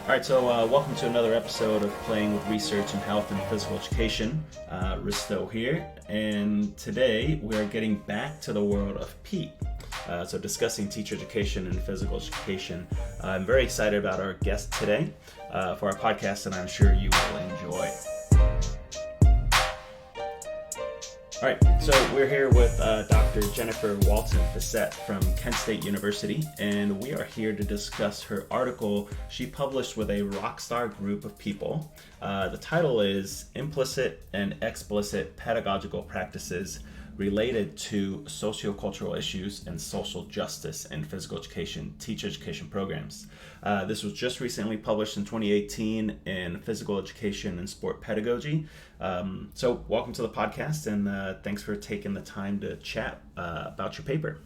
All right, so welcome to another episode of Playing with Research in Health and Physical Education. Risto here, and today we are getting back to the world of PEE. So discussing teacher education and physical education. I'm very excited about our guest today for our podcast, and I'm sure you will enjoy. All right, so we're here with Dr. Jennifer Walton-Fisette from Kent State University, and we are here to discuss her article she published with a rockstar group of people. The title is Implicit and Explicit Pedagogical Practices Related to Sociocultural Issues and Social Justice in Physical Education Teacher Education Programs. This was just recently published in 2018 in Physical Education and Sport Pedagogy. So welcome to the podcast, and thanks for taking the time to chat about your paper.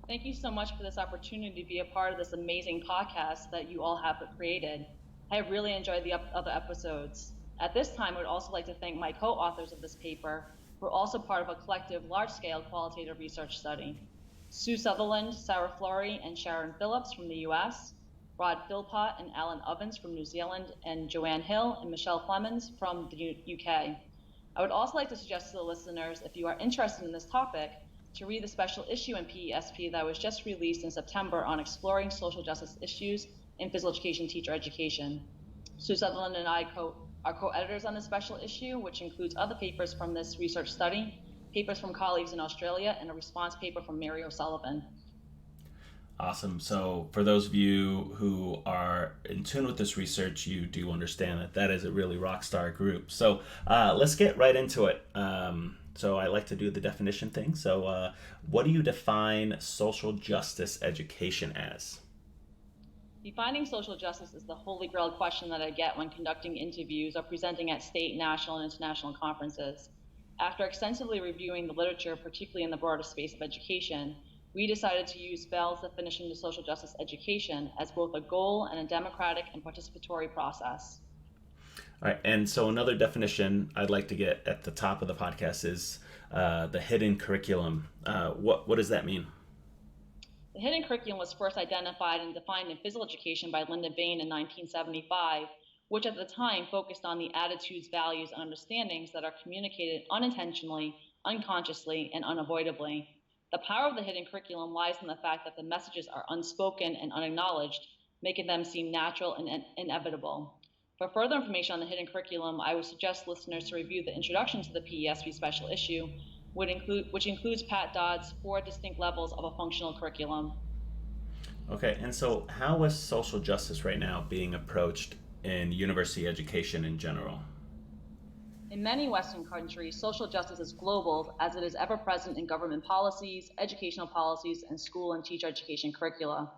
Thank you so much for this opportunity to be a part of this amazing podcast that you all have created. I have really enjoyed the other episodes. At this time, I would also like to thank my co-authors of this paper, who are also part of a collective large-scale qualitative research study. Sue Sutherland, Sarah Flory, and Sharon Phillips from the US, Rod Philpott and Alan Ovens from New Zealand, and Joanne Hill and Michelle Clemens from the UK. I would also like to suggest to the listeners, if you are interested in this topic, to read the special issue in PESP that was just released in September on exploring social justice issues in physical education teacher education. Sue Sutherland and I are co-editors on this special issue, which includes other papers from this research study, papers from colleagues in Australia, and a response paper from Mary O'Sullivan. Awesome. So for those of you who are in tune with this research, you do understand that is a really rock star group. So let's get right into it. So I like to do the definition thing. So what do you define social justice education as? Defining social justice is the holy grail question that I get when conducting interviews or presenting at state, national, and international conferences. After extensively reviewing the literature, particularly in the broader space of education, we decided to use Bell's definition of social justice education as both a goal and a democratic and participatory process. All right, and so another definition I'd like to get at the top of the podcast is the hidden curriculum. What does that mean? The hidden curriculum was first identified and defined in physical education by Linda Bain in 1975, which at the time focused on the attitudes, values, and understandings that are communicated unintentionally, unconsciously, and unavoidably. The power of the hidden curriculum lies in the fact that the messages are unspoken and unacknowledged, making them seem natural and inevitable. For further information on the hidden curriculum, I would suggest listeners to review the introduction to the PESP special issue, which includes Pat Dodd's 4 distinct levels of a functional curriculum. Okay, and so how is social justice right now being approached in university education in general? In many Western countries, social justice is global, as it is ever present in government policies, educational policies, and school and teacher education curricula.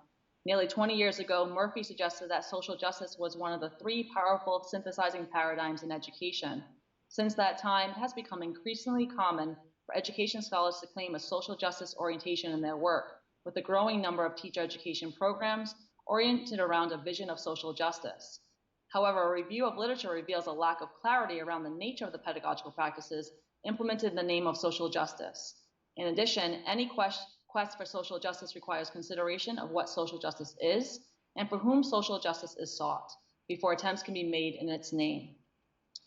Nearly 20 years ago, Murphy suggested that social justice was one of the 3 powerful synthesizing paradigms in education. Since that time, it has become increasingly common for education scholars to claim a social justice orientation in their work, with a growing number of teacher education programs oriented around a vision of social justice. However, a review of literature reveals a lack of clarity around the nature of the pedagogical practices implemented in the name of social justice. In addition, any quest for social justice requires consideration of what social justice is and for whom social justice is sought, before attempts can be made in its name.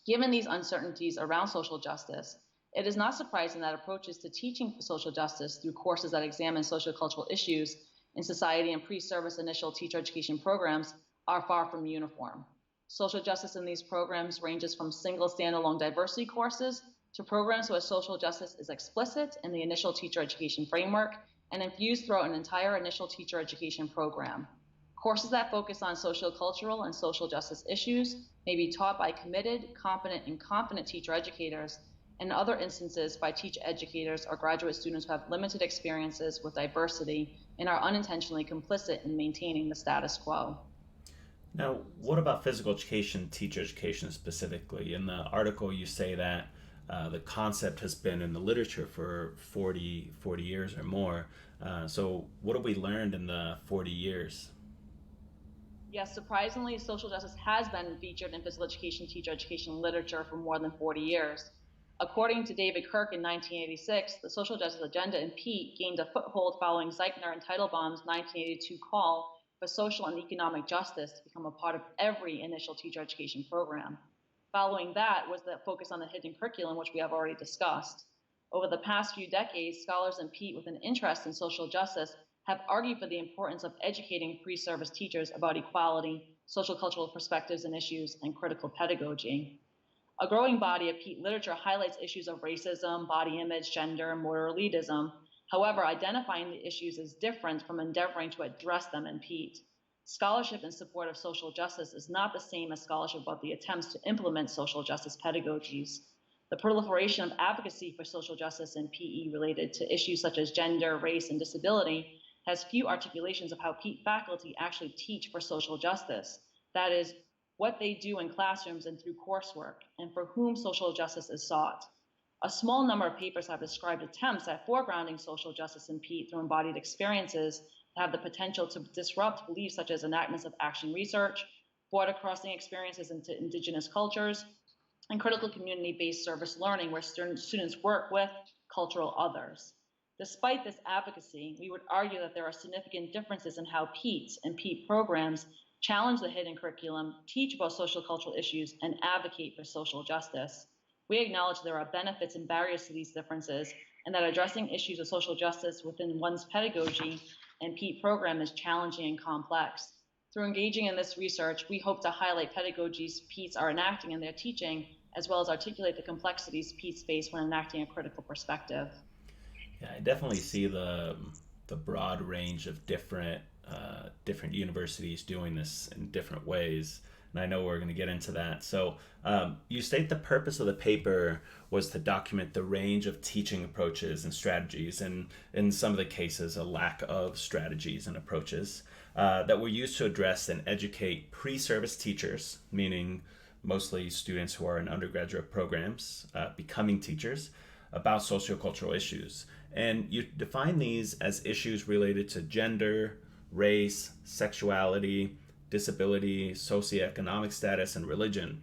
Given these uncertainties around social justice, it is not surprising that approaches to teaching social justice through courses that examine sociocultural issues in society and pre-service initial teacher education programs are far from uniform. Social justice in these programs ranges from single standalone diversity courses to programs where social justice is explicit in the initial teacher education framework and infused throughout an entire initial teacher education program. Courses that focus on sociocultural and social justice issues may be taught by committed, competent, and confident teacher educators, and in other instances by teacher educators or graduate students who have limited experiences with diversity and are unintentionally complicit in maintaining the status quo. Now, what about physical education, teacher education specifically? In the article, you say that the concept has been in the literature for 40 years or more. So what have we learned in the 40 years? Yes, surprisingly, social justice has been featured in physical education, teacher education literature for more than 40 years. According to David Kirk in 1986, the social justice agenda in PEE gained a foothold following Zeichner and Teitelbaum's 1982 call for social and economic justice to become a part of every initial teacher education program. Following that was the focus on the hidden curriculum, which we have already discussed. Over the past few decades, scholars and Pete with an interest in social justice have argued for the importance of educating pre-service teachers about equality, social cultural perspectives and issues, and critical pedagogy. A growing body of Pete literature highlights issues of racism, body image, gender, and moral elitism. However, identifying the issues is different from endeavoring to address them in Pete. Scholarship in support of social justice is not the same as scholarship about the attempts to implement social justice pedagogies. The proliferation of advocacy for social justice in PE related to issues such as gender, race, and disability has few articulations of how Pete faculty actually teach for social justice. That is, what they do in classrooms and through coursework, and for whom social justice is sought. A small number of papers have described attempts at foregrounding social justice in Pete through embodied experiences that have the potential to disrupt beliefs such as enactments of action research, border crossing experiences into indigenous cultures, and critical community-based service learning where students work with cultural others. Despite this advocacy, we would argue that there are significant differences in how PETEs and PETE programs challenge the hidden curriculum, teach about social cultural issues, and advocate for social justice. We acknowledge there are benefits and barriers to these differences, and that addressing issues of social justice within one's pedagogy and PETE program is challenging and complex. Through engaging in this research, we hope to highlight pedagogies PETEs are enacting in their teaching, as well as articulate the complexities PETEs face when enacting a critical perspective. Yeah, I definitely see the broad range of different universities doing this in different ways, and I know we're going to get into that. So, you state the purpose of the paper was to document the range of teaching approaches and strategies, and in some of the cases, a lack of strategies and approaches that were used to address and educate pre-service teachers, meaning mostly students who are in undergraduate programs becoming teachers, about sociocultural issues. And you define these as issues related to gender, race, sexuality, disability, socioeconomic status, and religion.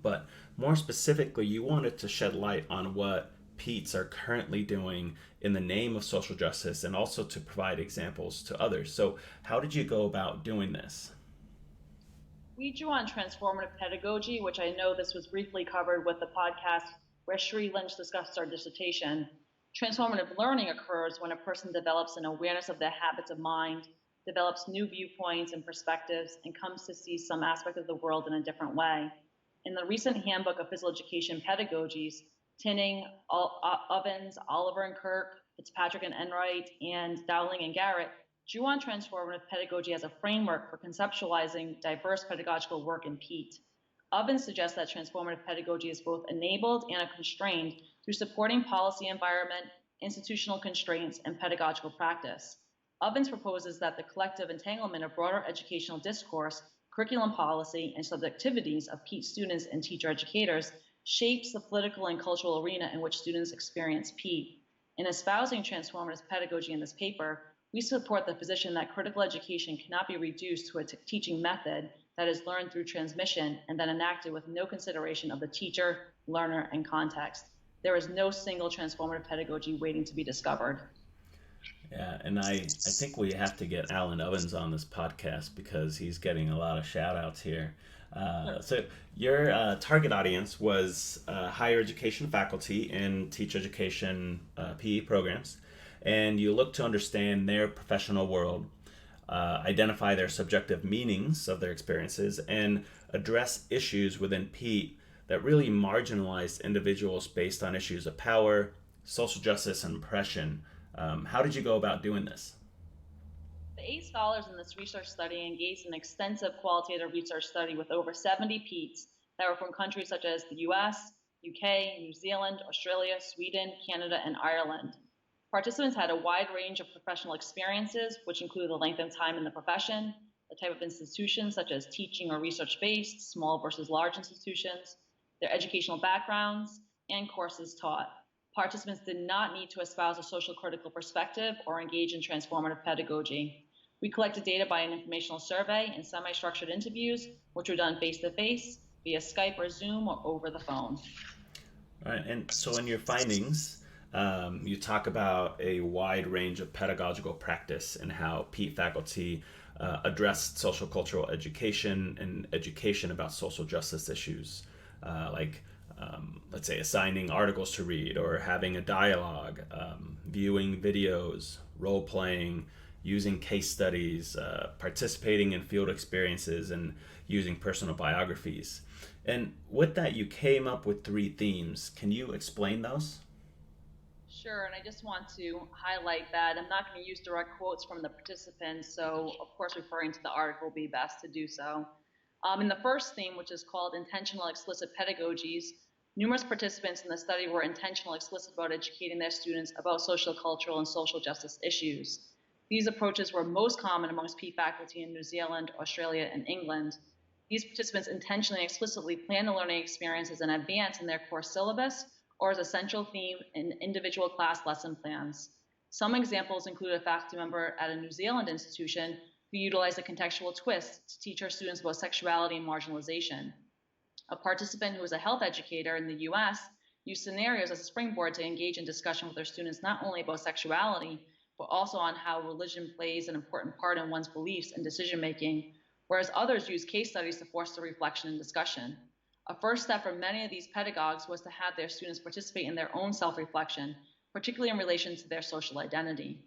But more specifically, you wanted to shed light on what PETEs are currently doing in the name of social justice and also to provide examples to others. So, how did you go about doing this? We drew on transformative pedagogy, which I know this was briefly covered with the podcast where Sri Lynch discussed our dissertation. Transformative learning occurs when a person develops an awareness of their habits of mind, develops new viewpoints and perspectives, and comes to see some aspect of the world in a different way. In the recent Handbook of Physical Education Pedagogies, Tinning, Ovens, Oliver and Kirk, Fitzpatrick and Enright, and Dowling and Garrett drew on transformative pedagogy as a framework for conceptualizing diverse pedagogical work in PETE. Ovens suggests that transformative pedagogy is both enabled and constrained through supporting policy environment, institutional constraints, and pedagogical practice. Ovens proposes that the collective entanglement of broader educational discourse, curriculum policy, and subjectivities of PETE students and teacher educators shapes the political and cultural arena in which students experience PETE. In espousing transformative pedagogy in this paper, we support the position that critical education cannot be reduced to a teaching method that is learned through transmission and then enacted with no consideration of the teacher, learner, and context. There is no single transformative pedagogy waiting to be discovered. Yeah, and I think we have to get Alan Ovens on this podcast because he's getting a lot of shout outs here. So, your target audience was higher education faculty in teacher education PE programs, and you look to understand their professional world, identify their subjective meanings of their experiences, and address issues within PETE that really marginalized individuals based on issues of power, social justice, and oppression. How did you go about doing this? The 8 scholars in this research study engaged in extensive qualitative research study with over 70 PETs that were from countries such as the US, UK, New Zealand, Australia, Sweden, Canada, and Ireland. Participants had a wide range of professional experiences, which include the length of time in the profession, the type of institutions such as teaching or research-based, small versus large institutions, their educational backgrounds, and courses taught. Participants did not need to espouse a social critical perspective or engage in transformative pedagogy. We collected data by an informational survey and semi-structured interviews, which were done face-to-face, via Skype or Zoom, or over the phone. All right, and so in your findings, you talk about a wide range of pedagogical practice and how PETE faculty addressed social cultural education and education about social justice issues, like let's say assigning articles to read or having a dialogue, viewing videos, role playing, using case studies, participating in field experiences, and using personal biographies. And with that, you came up with three themes. Can you explain those? Sure, and I just want to highlight that I'm not going to use direct quotes from the participants, so of course referring to the article will be best to do so. In the first theme, which is called Intentional Explicit Pedagogies, numerous participants in the study were intentional explicit about educating their students about social, cultural, and social justice issues. These approaches were most common amongst P faculty in New Zealand, Australia, and England. These participants intentionally explicitly plan the learning experiences in advance in their course syllabus or as a central theme in individual class lesson plans. Some examples include a faculty member at a New Zealand institution who utilized a contextual twist to teach her students about sexuality and marginalization. A participant who was a health educator in the US used scenarios as a springboard to engage in discussion with their students not only about sexuality, but also on how religion plays an important part in one's beliefs and decision making, whereas others used case studies to foster reflection and discussion. A first step for many of these pedagogues was to have their students participate in their own self-reflection, particularly in relation to their social identity.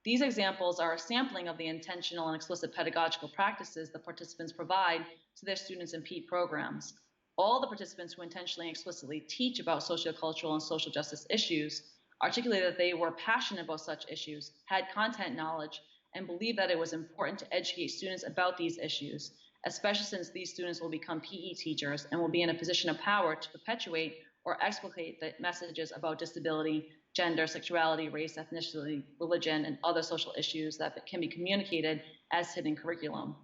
These examples are a sampling of the intentional and explicit pedagogical practices the participants provide to their students in PEAT programs. All the participants who intentionally and explicitly teach about sociocultural and social justice issues articulate that they were passionate about such issues, had content knowledge, and believed that it was important to educate students about these issues, especially since these students will become PE teachers and will be in a position of power to perpetuate or explicate the messages about disability, gender, sexuality, race, ethnicity, religion, and other social issues that can be communicated as hidden curriculum.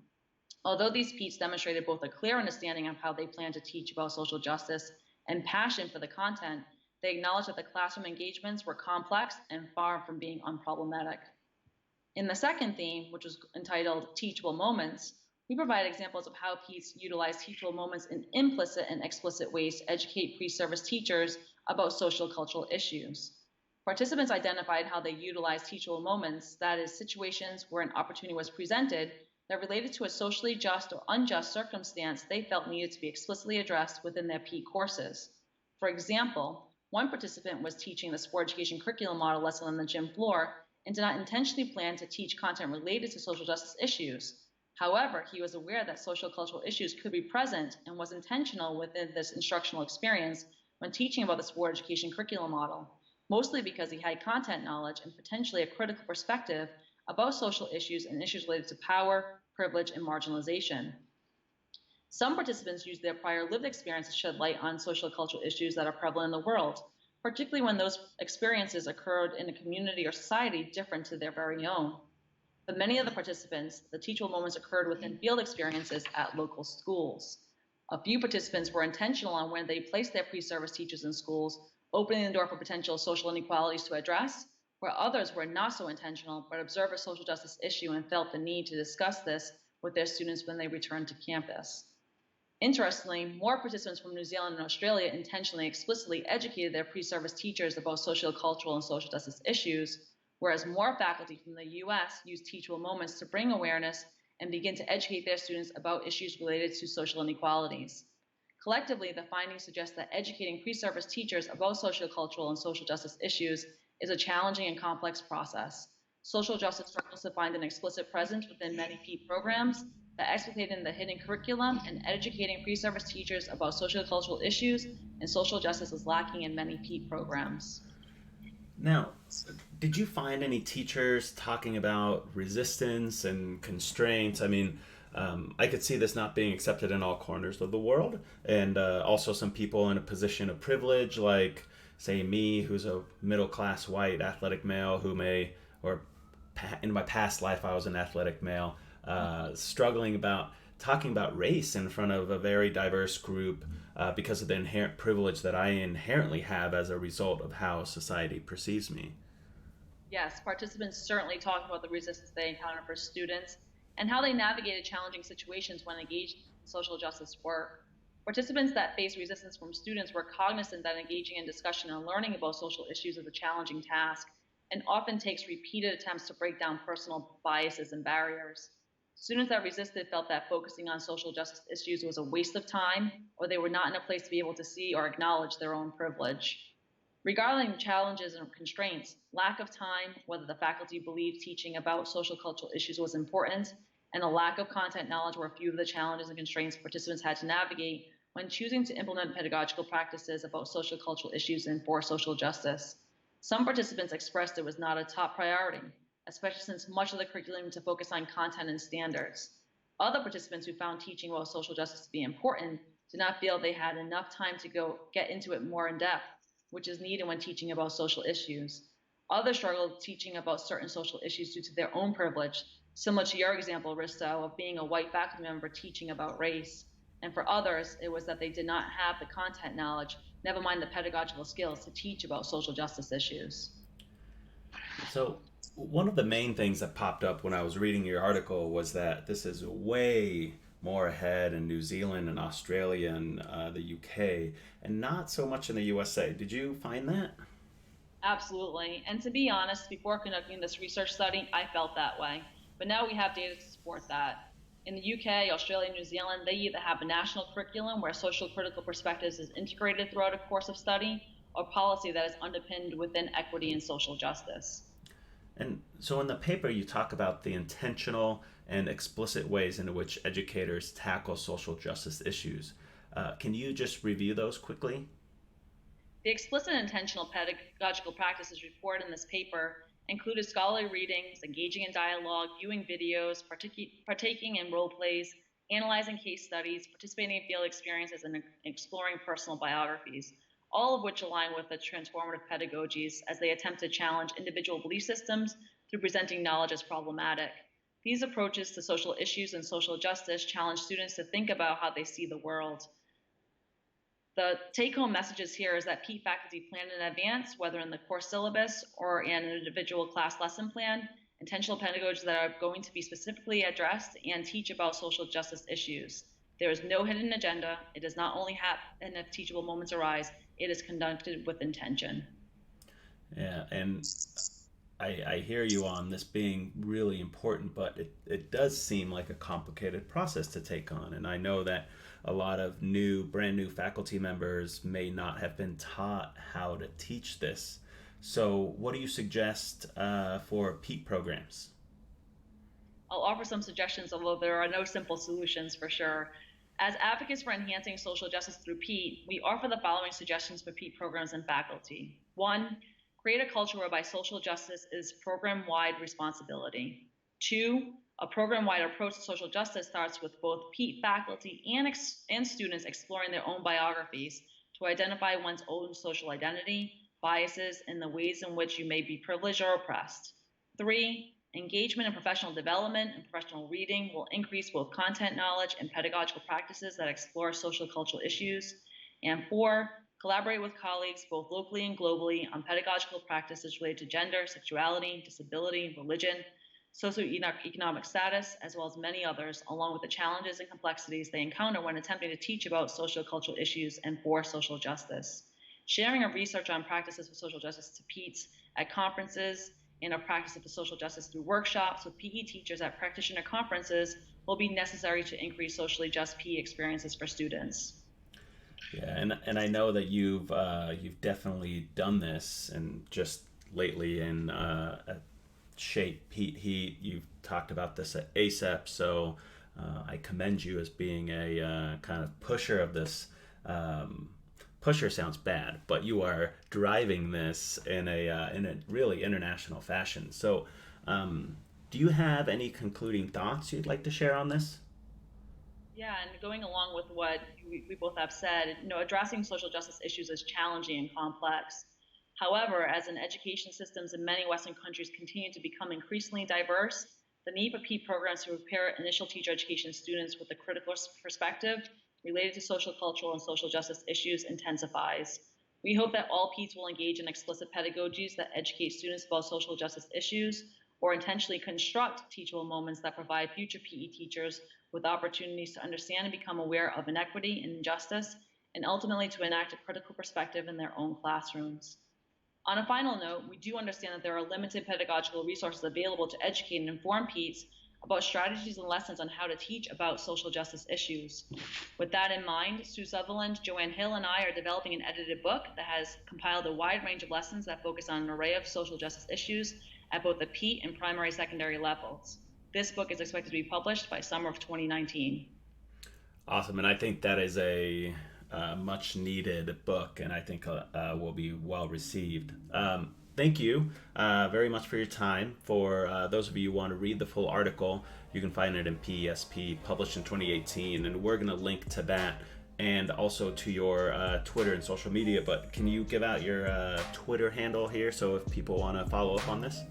Although these PEATs demonstrated both a clear understanding of how they plan to teach about social justice and passion for the content, they acknowledged that the classroom engagements were complex and far from being unproblematic. In the second theme, which was entitled Teachable Moments, we provide examples of how PEATs utilize teachable moments in implicit and explicit ways to educate pre-service teachers about social cultural issues. Participants identified how they utilized teachable moments, that is, situations where an opportunity was presented that related to a socially just or unjust circumstance they felt needed to be explicitly addressed within their PEAT courses. For example, one participant was teaching the sport education curriculum model lesson on the gym floor and did not intentionally plan to teach content related to social justice issues. However, he was aware that social cultural issues could be present and was intentional within this instructional experience when teaching about the sport education curriculum model, mostly because he had content knowledge and potentially a critical perspective about social issues and issues related to power, privilege, and marginalization. Some participants used their prior lived experience to shed light on social cultural issues that are prevalent in the world, particularly when those experiences occurred in a community or society different to their very own. For many of the participants, the teachable moments occurred within field experiences at local schools. A few participants were intentional on when they placed their pre-service teachers in schools, opening the door for potential social inequalities to address, where others were not so intentional but observed a social justice issue and felt the need to discuss this with their students when they returned to campus. Interestingly, more participants from New Zealand and Australia intentionally explicitly educated their pre-service teachers about sociocultural and social justice issues, whereas more faculty from the US used teachable moments to bring awareness and begin to educate their students about issues related to social inequalities. Collectively, the findings suggest that educating pre-service teachers about sociocultural and social justice issues is a challenging and complex process. Social justice struggles to find an explicit presence within many PEAT programs that explicate in the hidden curriculum, and educating pre-service teachers about sociocultural issues and social justice is lacking in many PEAT programs. Now, did you find any teachers talking about resistance and constraints? I mean, I could see this not being accepted in all corners of the world, and also some people in a position of privilege, like, say, me, who's a middle class white athletic male who may, or in my past life, I was an athletic male, struggling about talking about race in front of a very diverse group because of the inherent privilege that I inherently have as a result of how society perceives me. Yes, participants certainly talk about the resistance they encounter for students and how they navigated challenging situations when engaged in social justice work. Participants that face resistance from students were cognizant that engaging in discussion and learning about social issues is a challenging task and often takes repeated attempts to break down personal biases and barriers. Students that resisted felt that focusing on social justice issues was a waste of time, or they were not in a place to be able to see or acknowledge their own privilege. Regarding challenges and constraints, lack of time, whether the faculty believed teaching about social cultural issues was important, and a lack of content knowledge were a few of the challenges and constraints participants had to navigate when choosing to implement pedagogical practices about social cultural issues and for social justice. Some participants expressed it was not a top priority, especially since much of the curriculum to focus on content and standards. Other participants who found teaching about social justice to be important did not feel they had enough time to go get into it more in depth, which is needed when teaching about social issues. Others struggled teaching about certain social issues due to their own privilege, similar to your example, Risto, of being a white faculty member teaching about race. And for others, it was that they did not have the content knowledge, never mind the pedagogical skills, to teach about social justice issues. So, one of the main things that popped up when I was reading your article was that this is way more ahead in New Zealand and Australia and the UK, and not so much in the USA. Did you find that? Absolutely. And to be honest, before conducting this research study, I felt that way. But now we have data to support that. In the UK, Australia, and New Zealand, they either have a national curriculum where social critical perspectives is integrated throughout a course of study, or policy that is underpinned within equity and social justice. And so, in the paper, you talk about the intentional and explicit ways in which educators tackle social justice issues. Can you just review those quickly? The explicit and intentional pedagogical practices reported in this paper included scholarly readings, engaging in dialogue, viewing videos, partaking in role plays, analyzing case studies, participating in field experiences, and exploring personal biographies, all of which align with the transformative pedagogies as they attempt to challenge individual belief systems through presenting knowledge as problematic. These approaches to social issues and social justice challenge students to think about how they see the world. The take-home messages here is that PEAT faculty plan in advance, whether in the course syllabus or in an individual class lesson plan, intentional pedagogies that are going to be specifically addressed and teach about social justice issues. There is no hidden agenda. It does not only happen if teachable moments arise, it is conducted with intention. Yeah, and I hear you on this being really important, but it does seem like a complicated process to take on. And I know that a lot of brand new faculty members may not have been taught how to teach this. So, what do you suggest for PEAT programs? I'll offer some suggestions, although there are no simple solutions for sure. As advocates for enhancing social justice through PEAT, we offer the following suggestions for PEAT programs and faculty. One, create a culture whereby social justice is program-wide responsibility. Two, a program-wide approach to social justice starts with both PEAT faculty and students exploring their own biographies to identify one's own social identity, biases, and the ways in which you may be privileged or oppressed. Three, engagement in professional development and professional reading will increase both content knowledge and pedagogical practices that explore social cultural issues. And four, collaborate with colleagues both locally and globally on pedagogical practices related to gender, sexuality, disability, religion, socioeconomic status, as well as many others, along with the challenges and complexities they encounter when attempting to teach about social cultural issues and for social justice. Sharing of research on practices for social justice to PEATs at conferences and of practices for social justice through workshops with PE teachers at practitioner conferences will be necessary to increase socially just PE experiences for students. Yeah, and I know that you've definitely done this, and just lately in Shape Pete Heat, you've talked about this at ASAP. So I commend you as being a kind of pusher of this. Pusher sounds bad, but you are driving this in a really international fashion. So, do you have any concluding thoughts you'd like to share on this? Yeah, and going along with what we both have said, addressing social justice issues is challenging and complex. However, as education systems in many Western countries continue to become increasingly diverse, the need for PEAT programs to prepare initial teacher education students with a critical perspective related to social, cultural, and social justice issues intensifies. We hope that all PEATs will engage in explicit pedagogies that educate students about social justice issues, or intentionally construct teachable moments that provide future PE teachers with opportunities to understand and become aware of inequity and injustice, and ultimately to enact a critical perspective in their own classrooms. On a final note, we do understand that there are limited pedagogical resources available to educate and inform PEATs, about strategies and lessons on how to teach about social justice issues. With that in mind, Sue Sutherland, Joanne Hill, and I are developing an edited book that has compiled a wide range of lessons that focus on an array of social justice issues at both the PEAT and primary secondary levels. This book is expected to be published by summer of 2019. Awesome, and I think that is a much needed book, and I think will be well received. Thank you very much for your time. For those of you who want to read the full article, you can find it in PESP, published in 2018, and we're going to link to that and also to your Twitter and social media. But can you give out your Twitter handle here so if people want to follow up on this?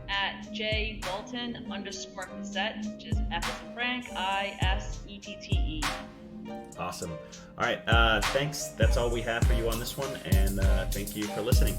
At @Walton_Fisette, which is F as in Frank, ISETTE. Awesome. All right. Thanks. That's all we have for you on this one. And thank you for listening.